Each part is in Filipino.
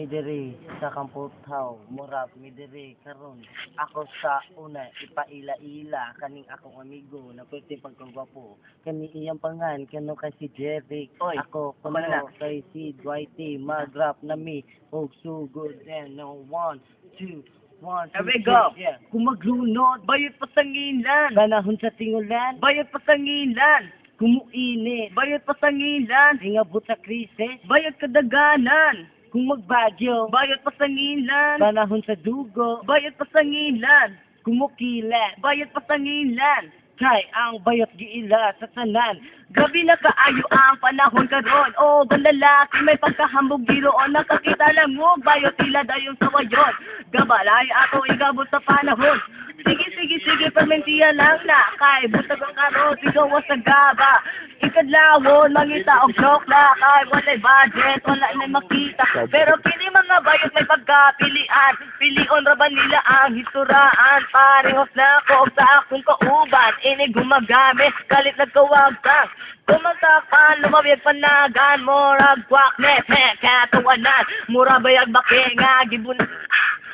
Diri sa Kamputaw, murag mi diri karon. Ako sa una ipaila-ila kaning akong amigo na pwede pagkagwapo. Kani iyang pangan kano kay si Jerry. Ako kuno kay si Dwighty magrap na mi og sugod and no 1 2 1 Here we go. Yeah. Kung maglunod, bayot pa sa ngilan. Panahon sa tingulan, Bayot pa sa ngilan. kumuinit, Bayot pa sa ngilan. ingabot sa krisis, Bayot kadaganan. kung magbagyo, Bayot pa sa ngilan. panahon sa dugo, Bayot pa sa ngilan. kumukilat, Bayot pa sa ngilan. kay ang bayot giila sa tanan. Gabi na kaayo ang panahon karon. O lalaki may pagkahambog giroon. Nakakita lang mo, bayot tila dayon sa wayon. Gabalay ako igabot sa panahon. Sige, permentiya lang na. Kay butag ang karot, ikaw sa gaba. Ikadlawon, mangita og joke na. Kay walay budget, wala na makita. Pero kini mga bayot may pagkapilian. Pilion ra ba nila ang histuraan? Parehos na ako og sa akong kauban. Ini gumagamit, kalit nagkawagtang. Kumantakan, lumabiyag panagan. Murag kwaknet, katawanan. Mura bayag baki nga, gibun.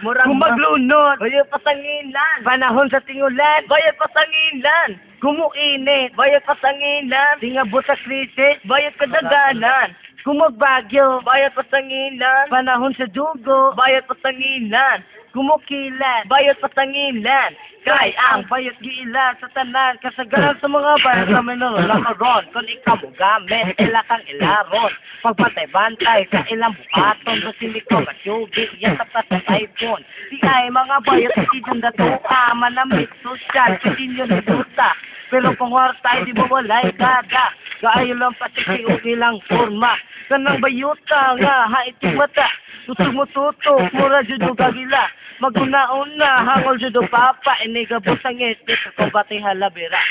Murag maglunod, bayot pa sa ngilan. Panahon sa tingulan, Bayot pa sa ngilan. kumuinit, Bayot pa sa ngilan. ingabot sa krisis, Bayot kadaganan. kung magbagyo, Bayot pa sa ngilan. panahon sa dugo, Bayot pa sa ngilan. kumukilat, Bayot pa sa ngilan. Kay ang bayot giila sa tanan, kasagaran sa mga bayot sa menor nakaron, kung ikaw mo gamit, ila kang ilaron, pagpantay-bantay sa ilang bukaton, kung hindi ko masyugi, yan sa iPhone, di ay mga bayot hindi dun datuka, manamit, sosyal, hindi nyo nituta, pero kung wartay, di mo walay gada, kaayo lang pati okay lang forma, kanang bayuta nga, haiting mata, tutug mo tutok, mura judo gagila, maguna-una, hangol judo papa, inigabos ang itik, ako batay halabira.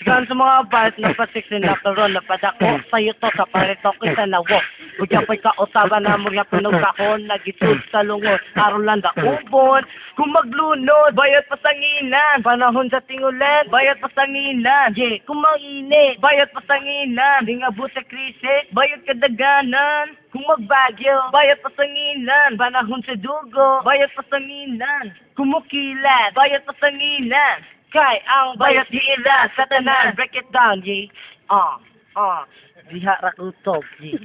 Sigahan sa mga bayot na patik sinakaroon, napadako sa'yo to sa parito kita nawo. Kaya pa'y kautaban na murya punog kahon, nagisud sa lungon, arulan da ubon. Kung maglunod, bayot pa sa ngilan. Panahon sa tingulan, Bayot pa sa ngilan. yeah, kung mainit, Bayot pa sa ngilan. di nga sa krisis, Bayot kadaganan. kung magbagyo, Bayot pa sa ngilan. panahon sa dugo, Bayot pa sa ngilan. kumukilat, Bayot pa sa ngilan. kay ang bayot giila sa tanan, break it down, yeah. Diha ra utog, yeah.